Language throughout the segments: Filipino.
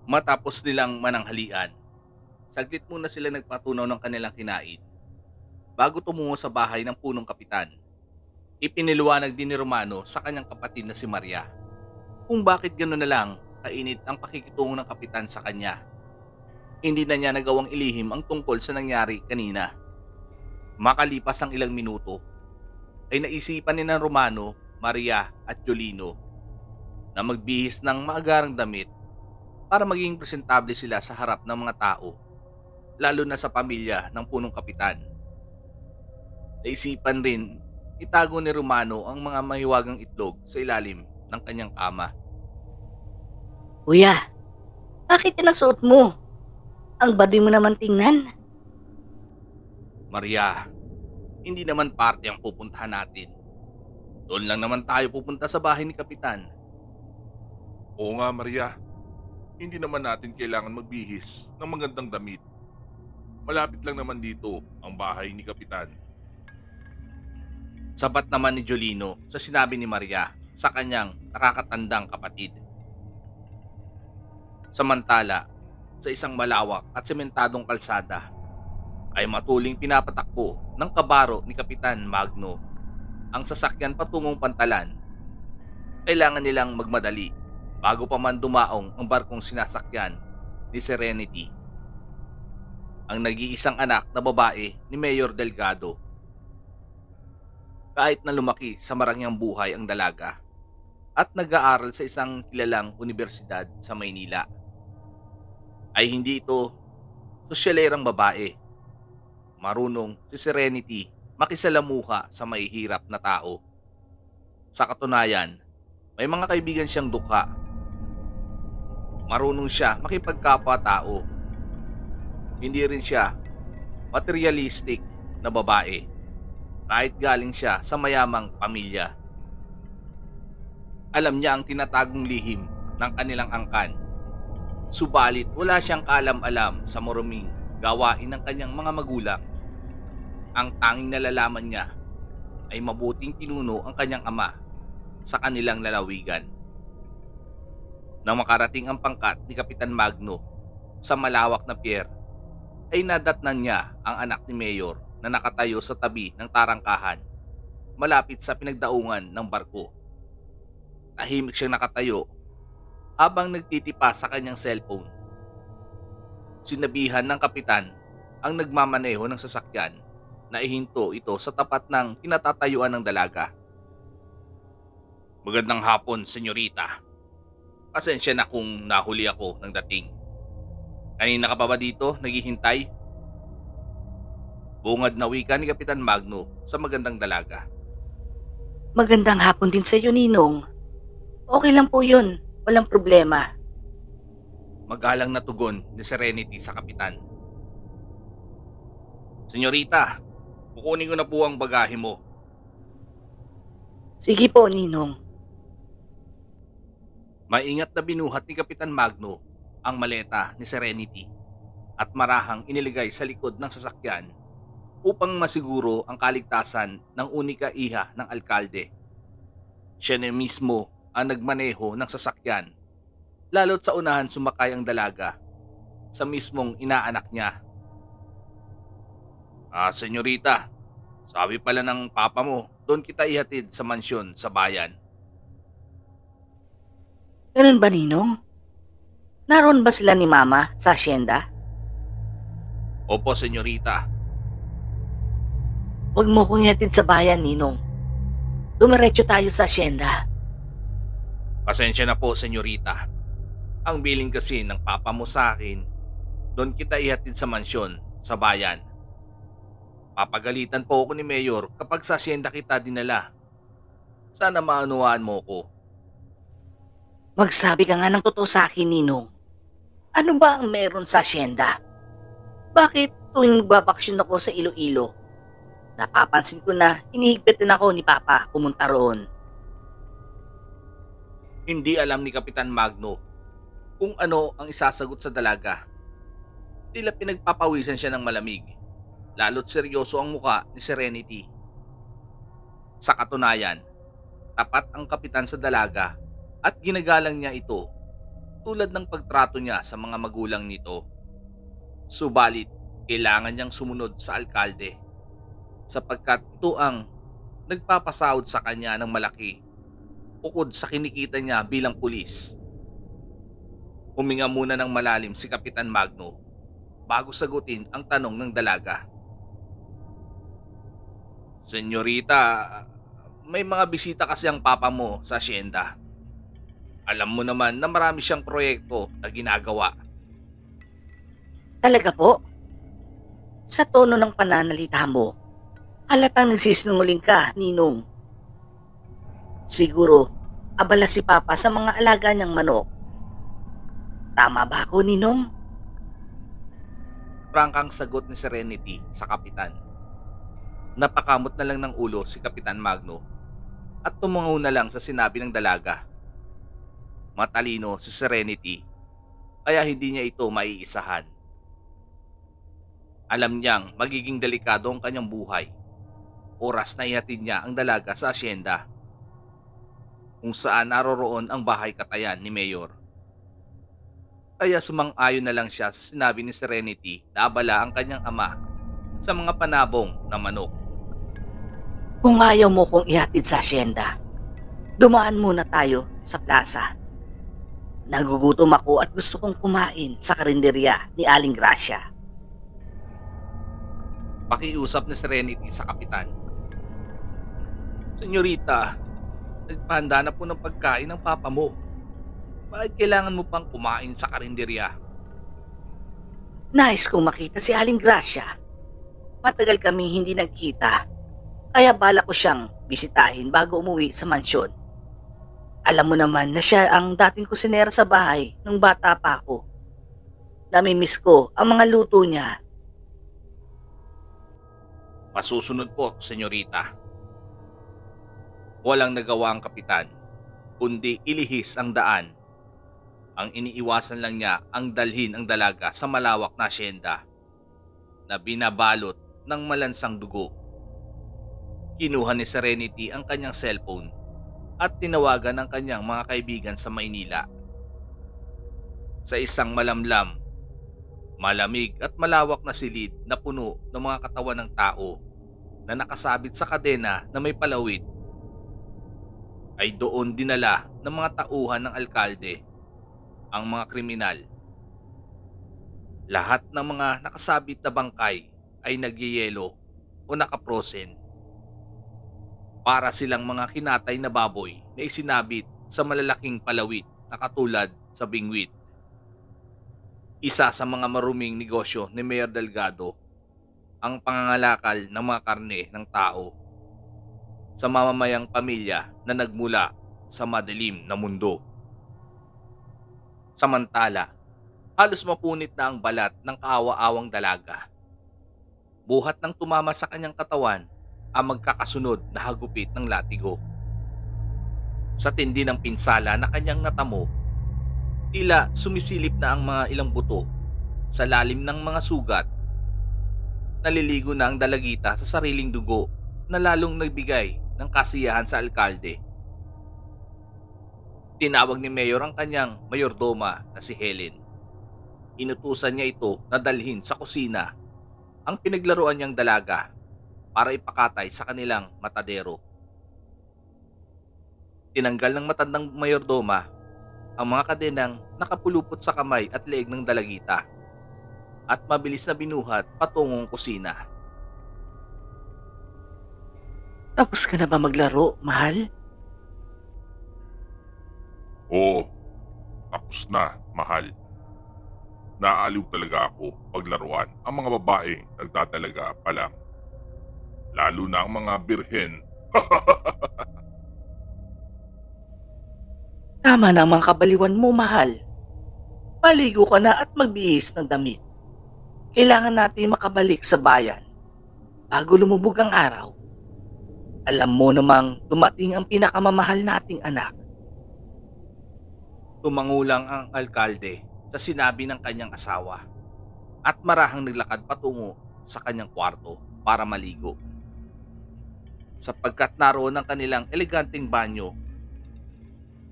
Matapos nilang mananghalian, saglit muna sila nagpatunaw ng kanilang kinain bago tumungo sa bahay ng punong kapitan. Ipiniliwanag din ni Romano sa kanyang kapatid na si Maria kung bakit gano'n na lang kainit ang pakikitungo ng kapitan sa kanya. Hindi na niya nagawang ilihim ang tungkol sa nangyari kanina. Makalipas ang ilang minuto, ay naisipan ni ng Romano, Maria at Jolino na magbihis ng maagarang damit para maging presentable sila sa harap ng mga tao, lalo na sa pamilya ng punong kapitan. Naisipan rin itago ni Romano ang mga mahiwagang itlog sa ilalim ng kanyang kama. Kuya, bakit pinasuot mo? Ang baduy mo naman tingnan. Maria, hindi naman parte ang pupuntahan natin. Doon lang naman tayo pupunta sa bahay ni Kapitan. Oo nga Maria, hindi naman natin kailangan magbihis ng magandang damit. Malapit lang naman dito ang bahay ni Kapitan. Sabat naman ni Jolino sa sinabi ni Maria sa kanyang nakakatandang kapatid. Samantala, sa isang malawak at sementadong kalsada, ay matuling pinapatakbo ng kabaro ni Kapitan Magno ang sasakyan patungong Pantalan. Kailangan nilang magmadali bago pa man dumaong ang barkong sinasakyan ni Serenity, ang nag-iisang anak na babae ni Mayor Delgado. Kahit na lumaki sa marangyang buhay ang dalaga at nag-aaral sa isang kilalang universidad sa Maynila, ay hindi ito sosyalerang babae. Marunong si Serenity makisalamuha sa mahihirap na tao. Sa katunayan, may mga kaibigan siyang dukha. Marunong siya makipagkapwa-tao. Hindi rin siya materialistic na babae kahit galing siya sa mayamang pamilya. Alam niya ang tinatagong lihim ng kanilang angkan. Subalit wala siyang kaalam-alam sa maruming gawain ng kanyang mga magulang. Ang tanging nalalaman niya ay mabuting pinuno ang kanyang ama sa kanilang lalawigan. Nang makarating ang pangkat ni Kapitan Magno sa malawak na pier, ay nadatnan niya ang anak ni Mayor na nakatayo sa tabi ng tarangkahan malapit sa pinagdaungan ng barko. Tahimik siyang nakatayo habang nagtitipa sa kanyang cellphone. Sinabihan ng kapitan ang nagmamaneho ng sasakyan na ihinto ito sa tapat ng kinatatayuan ng dalaga. Magandang hapon, senyorita. Pasensya na kung nahuli ako ng dating. Kanina ka pa ba dito naghihintay? Bungad na wika ni Kapitan Magno sa magandang dalaga. Magandang hapon din sa iyo, Ninong. Okay lang po yun. Walang problema. Magalang na tugon ni Serenity sa kapitan. Senyorita, kukunin ko na po ang bagahe mo. Sige po, Ninong. Maingat na binuhat ni Kapitan Magno ang maleta ni Serenity at marahang iniligay sa likod ng sasakyan upang masiguro ang kaligtasan ng unika iha ng alkalde. Siya na mismo ang nagmaneho ng sasakyan, lalo't sa unahan sumakay ang dalaga sa mismong inaanak niya. Senyorita, sabi pala ng papa mo, doon kita ihatid sa mansyon sa bayan. Ganun ba, Ninong? Naroon ba sila ni Mama sa asyenda? Opo, senyorita. Huwag mo kong ihatid sa bayan, Ninong. Dumiretso tayo sa asyenda. Pasensya na po, senyorita. Ang billing kasi ng papa mo sa akin, doon kita ihatid sa mansyon sa bayan. Papagalitan po ako ni Mayor kapag sa asyenda kita dinala. Sana maunawaan mo ko. Magsabi ka nga ng totoo sa akin, Ninong. Ano ba ang meron sa asyenda? Bakit tuwing magbabaksyon ako sa Iloilo, napapansin ko na hinihigpitan ako ni Papa pumunta roon? Hindi alam ni Kapitan Magno kung ano ang isasagot sa dalaga. Tila pinagpapawisan siya ng malamig, lalo't seryoso ang muka ni Serenity. Sa katunayan, tapat ang kapitan sa dalaga at ginagalang niya ito. tulad ng pagtrato niya sa mga magulang nito. Subalit, kailangan niyang sumunod sa alkalde sapagkat ito ang nagpapasahod sa kanya ng malaki bukod sa kinikita niya bilang pulis. Huminga muna ng malalim si Kapitan Magno bago sagutin ang tanong ng dalaga. Senyorita, may mga bisita kasi ang papa mo sa asyenda. Alam mo naman na marami siyang proyekto na ginagawa. Talaga po? Sa tono ng pananalita mo, halatang nagsisinungaling ka, Ninong. Siguro, abala si Papa sa mga alaga niyang manok. Tama ba ako, Ninong? Prangkang sagot ni Serenity sa kapitan. Napakamot na lang ng ulo si Kapitan Magno at tumungo na lang sa sinabi ng dalaga. Matalino si Serenity kaya hindi niya ito maiisahan. Alam niyang magiging delikado ang kanyang buhay. Oras na ihatid niya ang dalaga sa asyenda kung saan naroroon ang bahay katayan ni Mayor. Kaya sumang-ayon na lang siya sa sinabi ni Serenity na abala ang kanyang ama sa mga panabong na manok. Kung ayaw mo kong ihatid sa asyenda, dumaan muna tayo sa plaza. Nagugutom ako at gusto kong kumain sa karinderya ni Aling Gracia. Pakiusap ni Serenity sa kapitan. Senyorita, nagpahanda na po ng pagkain ng papa mo. Bakit kailangan mo pang kumain sa karinderya? Nais kong makita si Aling Gracia. Matagal kami hindi nagkita, kaya bala ko siyang bisitahin bago umuwi sa mansyon. Alam mo naman na siya ang dating kusinera sa bahay nung bata pa ako. Namimiss ko ang mga luto niya. Masusunod po, senyorita. Walang nagawa ang kapitan, kundi ilihis ang daan. Ang iniiwasan lang niya ang dalhin ang dalaga sa malawak na asyenda na binabalot ng malansang dugo. Kinuha ni Serenity ang kanyang cellphone at tinawagan ang kanyang mga kaibigan sa Maynila. Sa isang malamlam, malamig at malawak na silid na puno ng mga katawan ng tao na nakasabit sa kadena na may palawit, ay doon dinala ng mga tauhan ng alkalde ang mga kriminal. Lahat ng mga nakasabit na bangkay ay nagyeyelo o nakaprosen. Para silang mga kinatay na baboy na isinabit sa malalaking palawit na katulad sa bingwit. Isa sa mga maruming negosyo ni Mayor Delgado ang pangangalakal ng mga karne ng tao sa mamamayang pamilya na nagmula sa madilim na mundo. Samantala, halos mapunit na ang balat ng kaawa-awang dalaga. Buhat nang tumama sa kanyang katawan ang magkakasunod na hagupit ng latigo. Sa tindi ng pinsala na kanyang natamo, tila sumisilip na ang mga ilang buto sa lalim ng mga sugat. Naliligo na ang dalagita sa sariling dugo na lalong nagbigay ng kasiyahan sa alkalde. Tinawag ni Mayor ang kanyang mayordoma na si Helen. Inutusan niya ito na dalhin sa kusina ang pinaglaruan niyang dalaga para ipakatay sa kanilang matadero. Tinanggal ng matandang mayordoma ang mga kadenang nakapulupot sa kamay at leeg ng dalagita at mabilis na binuhat patungong kusina. Tapos ka na ba maglaro, mahal? Oo, tapos na, mahal. Naaaliw talaga ako paglaruan ang mga babae nagtatalaga pa lang. Lalo na ang mga birhen. Tama na ang mga kabaliwan mo, mahal. Paligo ka na at magbihis ng damit. Kailangan natin makabalik sa bayan bago lumubog ang araw. Alam mo namang dumating ang pinakamamahal nating anak. Tumangulang ang alkalde sa sinabi ng kanyang asawa at marahang naglakad patungo sa kanyang kwarto para maligo. Sapagkat naroon ang kanilang eleganteng banyo.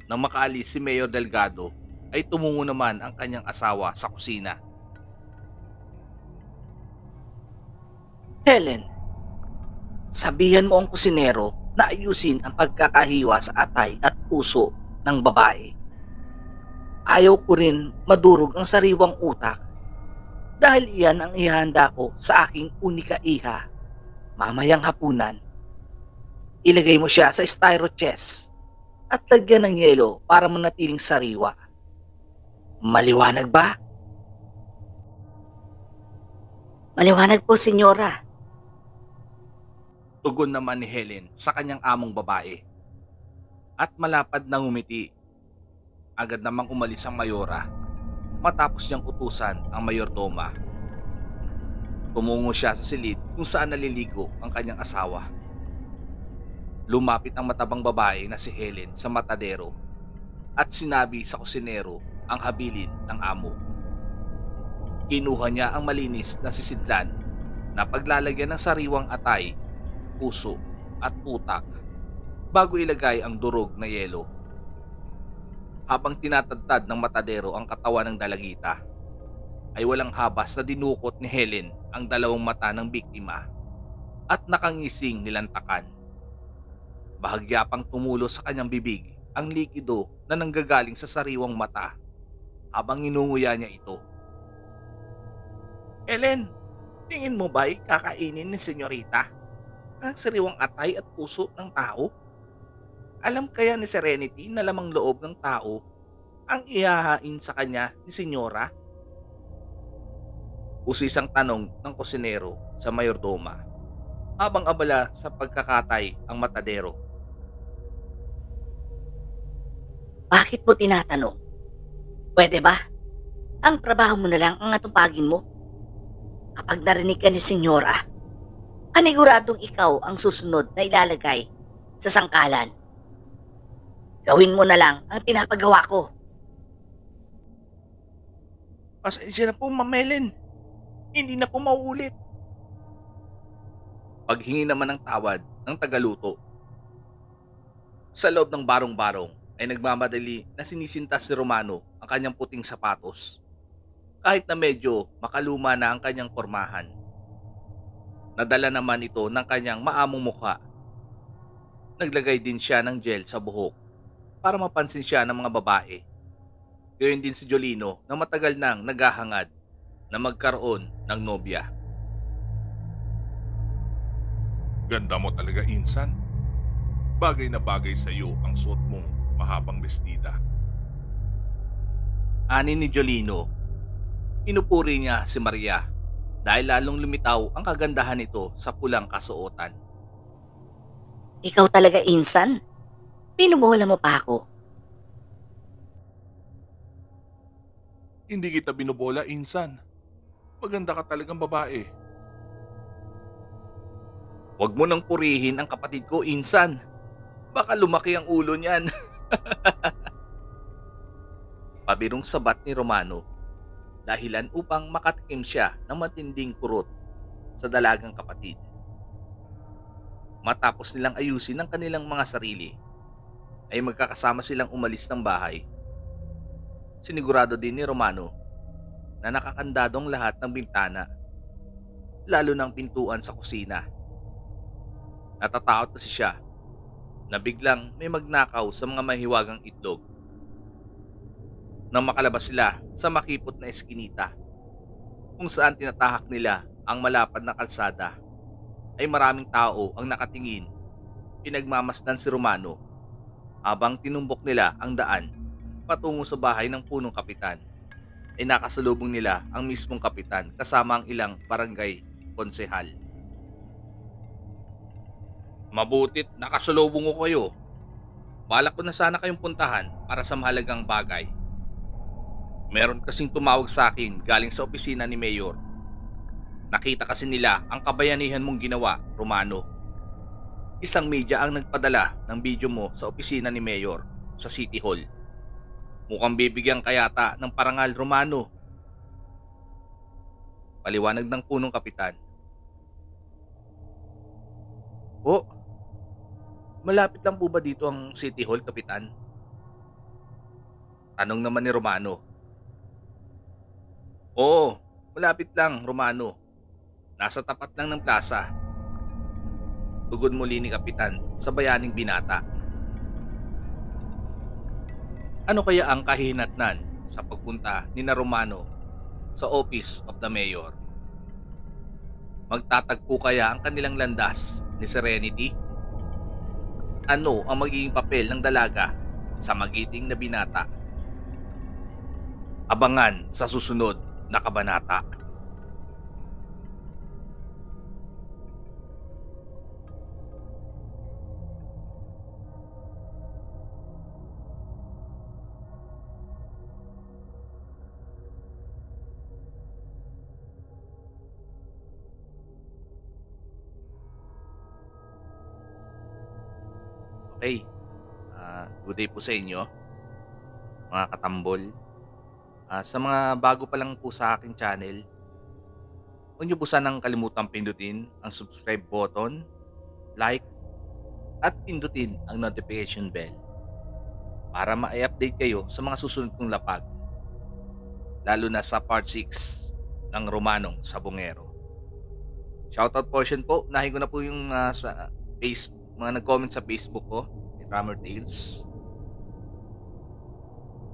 Nang makaalis si Mayor Delgado ay tumungo naman ang kanyang asawa sa kusina. Helen, sabihan mo ang kusinero na ayusin ang pagkakahiwa sa atay at puso ng babae. Ayaw ko rin madurog ang sariwang utak dahil iyan ang ihanda ko sa aking unika iha. Mamayang hapunan, ilagay mo siya sa styro chest at lagyan ng yelo para manatiling sariwa. Maliwanag ba? Maliwanag po, senyora. Tugon naman ni Helen sa kanyang among babae. At malapad na ngumiti. Agad namang umalis ang mayora matapos niyang utusan ang mayordoma. Tumungo siya sa silid kung saan naliligo ang kanyang asawa. Lumapit ang matabang babae na si Helen sa matadero at sinabi sa kusinero ang habilin ng amo. Kinuha niya ang malinis na sisidlan na paglalagyan ng sariwang atay, puso at utak bago ilagay ang durog na yelo. Habang tinatadtad ng matadero ang katawan ng dalagita, ay walang habas na dinukot ni Helen ang dalawang mata ng biktima at nakangising nilantakan. Bahagya pang tumulo sa kanyang bibig ang likido na nanggagaling sa sariwang mata habang inunguya niya ito. Helen, tingin mo ba kakainin ni senyorita ang sariwang atay at puso ng tao? Alam kaya ni Serenity na lamang loob ng tao ang ihahain sa kanya ni senyora? Usisang tanong ng kusinero sa mayordoma habang abala sa pagkakatay ang matadero. Bakit mo tinatanong? Pwede ba? Ang trabaho mo na lang ang atupagin mo. Kapag narinig ka ni senyora, paniguradong ikaw ang susunod na ilalagay sa sangkalan. Gawin mo na lang ang pinapagawa ko. Pasensya na po, Ma'am Helen. Hindi na po mauulit. Paghingi naman ng tawad ng tagaluto. Sa loob ng barong-barong ay nagmamadali na sinisintas si Romano ang kanyang puting sapatos. Kahit na medyo makaluma na ang kanyang pormahan. Nadala naman ito ng kanyang maamong mukha. Naglagay din siya ng gel sa buhok para mapansin siya ng mga babae. Gayon din si Jolino na matagal nang naghahangad na magkaroon ng nobya. Ganda mo talaga, Insan. Bagay na bagay sa iyo ang suot mong mahabang bestida. Ani ni Jolino, pinupuri niya si Maria dahil lalong lumitaw ang kagandahan nito sa pulang kasuotan. Ikaw talaga, Insan. Pinubola mo pa ako. Hindi kita binubola, Insan. Maganda ka talagang babae. Huwag mo nang purihin ang kapatid ko, Insan. Baka lumaki ang ulo niyan. Pabirong sabat ni Romano, dahilan upang makatikim siya ng matinding kurot sa dalagang kapatid. Matapos nilang ayusin ang kanilang mga sarili, ay magkakasama silang umalis ng bahay. Sinigurado din ni Romano na nakakandadong lahat ng bintana, lalo ng pintuan sa kusina. Natatakot kasi siya na biglang may magnakaw sa mga mahiwagang itlog. Nang makalabas sila sa makipot na eskinita, kung saan tinatahak nila ang malapad na kalsada, ay maraming tao ang nakatingin. Pinagmamasdan si Romano habang tinumbok nila ang daan patungo sa bahay ng punong kapitan. Ay nakasalubong nila ang mismong kapitan kasama ang ilang barangay konsehal. Mabutit nakasalubong ko kayo. Balak ko na sana kayong puntahan para sa mahalagang bagay. Meron kasing tumawag sa akin galing sa opisina ni Mayor. Nakita kasi nila ang kabayanihan mong ginawa, Romano. Isang media ang nagpadala ng video mo sa opisina ni Mayor sa City Hall. Mukhang bibigyan kayata ng parangal, Romano. Paliwanag ng punong kapitan. O, malapit lang po ba dito ang City Hall, Kapitan? Tanong naman ni Romano. Oo, malapit lang, Romano. Nasa tapat lang ng plaza. Tugon muli ni Kapitan sa bayaning binata. Ano kaya ang kahinatnan sa pagpunta ni na Romano sa Office of the Mayor? Magtatagpo kaya ang kanilang landas ni Serenity? Ano ang magiging papel ng dalaga sa magiting na binata? Abangan sa susunod na kabanata. Okay, good day po sa inyo, mga katambol. Sa mga bago pa lang po sa aking channel, huwag niyo po sanang kalimutang pindutin ang subscribe button, like, at pindutin ang notification bell para ma-update kayo sa mga susunod kong lapag, lalo na sa part 6 ng Romanong Sabongero. Shoutout portion po, nahin ko na po yung mga nag-comment sa Facebook ko, ni Drummer Tales.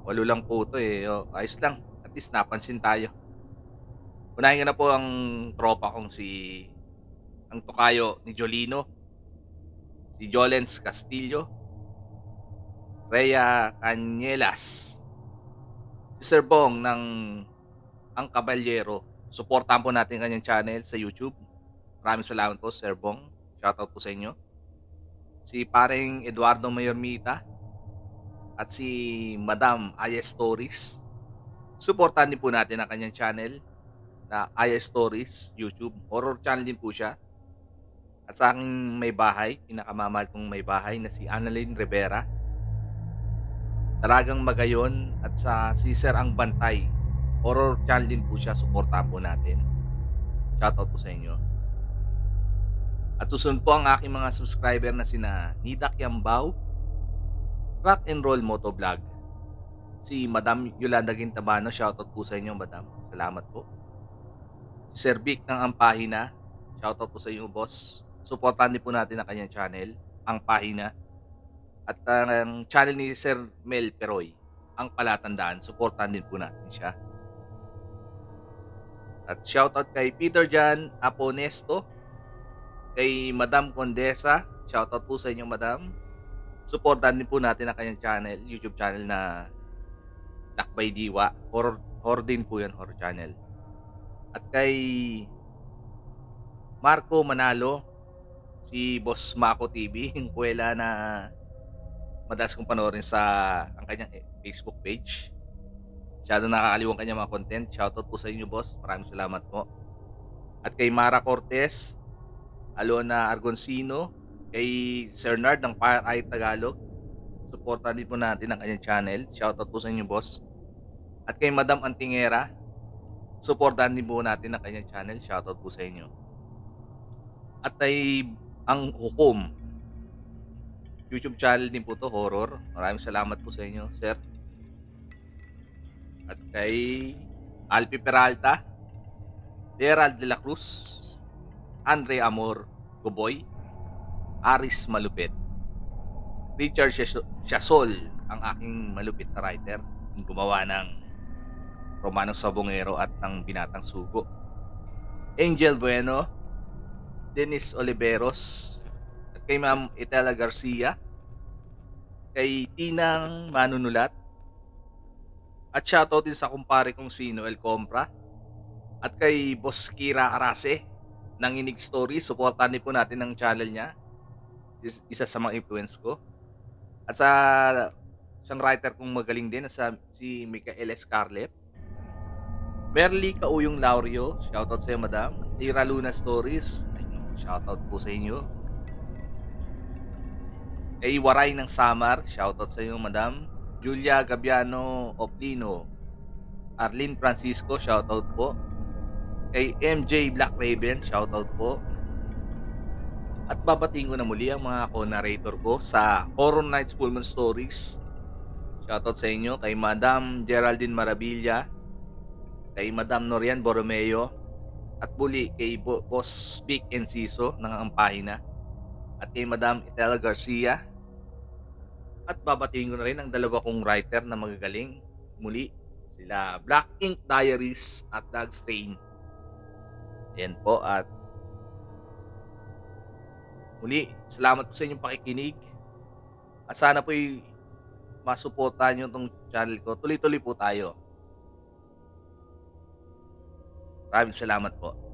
8 lang po ito eh. Ayos lang. At least napansin tayo. Unahin ko na po ang tropa kong ang tokayo ni Jolino, si Jolens Castillo, Rhea Cañelas, si Sir Bong ng Ang Kaballero. Suportahan po natin kanyang channel sa YouTube. Maraming salamat po, Sir Bong. Shoutout po sa inyo. Si paring Eduardo Mayormita at si Madam Aya Stories. Suportahan din po natin ang kanyang channel na Aya Stories YouTube. Horror channel din po siya. At sa aking may bahay, pinakamamahal kong may bahay na si Annalyn Rivera, Dalagang Magayon, at sa si Sir Ang Bantay. Horror channel din po siya. Suportahan po natin. Shoutout po sa inyo. At susunod po ang aking mga subscriber na sina Nidak Yambao, Rock and Roll Motovlog, si Madam Yolanda Gintabano. Shoutout po sa inyo, Madam. Salamat po. Si Sir Vic ng Ang Pahina. Shoutout po sa inyo, boss. Suportahan din po natin ang kanyang channel, Ang Pahina. At ang channel ni Sir Mel Peroy, Ang Palatandaan. Suportahan din po natin siya. At shoutout kay Peter Jan Aponesto, kay Madam Condesa. Shoutout po sa inyo, Madam. Suportahan din po natin ang kanyang channel, YouTube channel na Lakbay Diwa. Horror din po yan, horror channel. At kay Marco Manalo, si Boss Mako TV, yung kuwela na madalas kong panoorin sa ang kanyang Facebook page. Masyado nakakaliw ang kanyang mga content. Shoutout po sa inyo, boss. Maraming salamat po. At kay Mara Cortez, Alona Argoncino, kay Sir Nard ng Fire Eye Tagalog. Suportahan din po natin ang kanyang channel. Shoutout po sa inyo, boss. At kay Madam Antingera, suportahan din po natin ang kanyang channel. Shoutout po sa inyo. At ay ang Hukom, YouTube channel din po to, horror. Maraming salamat po sa inyo, sir. At kay Alpi Peralta, Gerald de la Cruz, Andre Amor Guboy, Aris Malupit, Richard Chasol, ang aking malupit na writer, yung gumawa ng Romanong Sabongero at ng Binatang Sugo, Angel Bueno, Dennis Oliveros, at kay Ma'am Itela Garcia, kay Tinang Manunulat, at shoutout din sa kumpare kong si Noel Compra, at kay Boss Kira Arase ng Inig Story. Suportahan din po natin ang channel niya, isa sa mga influence ko. At sa isang writer kong magaling din, si Michael Scarlett, Merly Kauyong Laurio, shoutout sa iyo, Madam. Ira Luna Stories, shoutout po sa inyo. Kay Waray ng Samar, shoutout sa iyo, Madam. Julia Gabiano Oplino, Arlene Francisco, shoutout po. Kay MJ Black Raven, shoutout po. At babatiin ko na muli ang mga co-narrator ko sa Horror Nights Pullman Stories. Shoutout sa inyo kay Madam Geraldine Marabilla, kay Madam Norian Borromeo, at muli kay Boss Vic Enciso ng Ampahina, at kay Madam Itela Garcia. At babatiin ko na rin ang dalawa kong writer na magagaling muli, sila Black Ink Diaries at Dog Stain. Ayan po, at muli, salamat po sa inyong pakikinig. At sana po'y masuportahan nyo itong channel ko. Tuloy-tuloy po tayo. Maraming salamat po.